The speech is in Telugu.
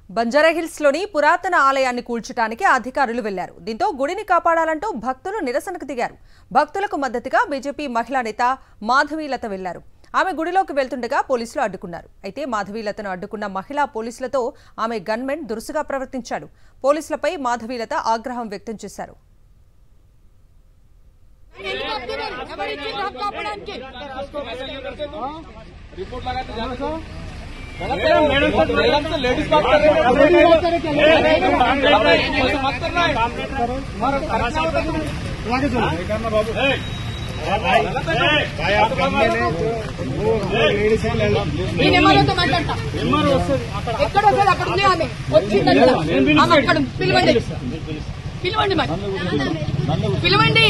బంజారాహిల్స్లోని పురాతన ఆలయాన్ని కూల్చడానికి అధికారులు వెళ్లారు. దీంతో గుడిని కాపాడాలంటూ భక్తులు నిరసనకు దిగారు. భక్తులకు మద్దతుగా బీజేపీ మహిళా నేత మాధవీలత వెళ్లారు. ఆమె గుడిలోకి వెళ్తుండగా పోలీసులు అడ్డుకున్నారు. అయితే మాధవీలతను అడ్డుకున్న మహిళా పోలీసులతో ఆమె గన్మెన్ దురుసుగా ప్రవర్తించాడు. పోలీసులపై మాధవీలత ఆగ్రహం వ్యక్తం చేశారు. పిలవండి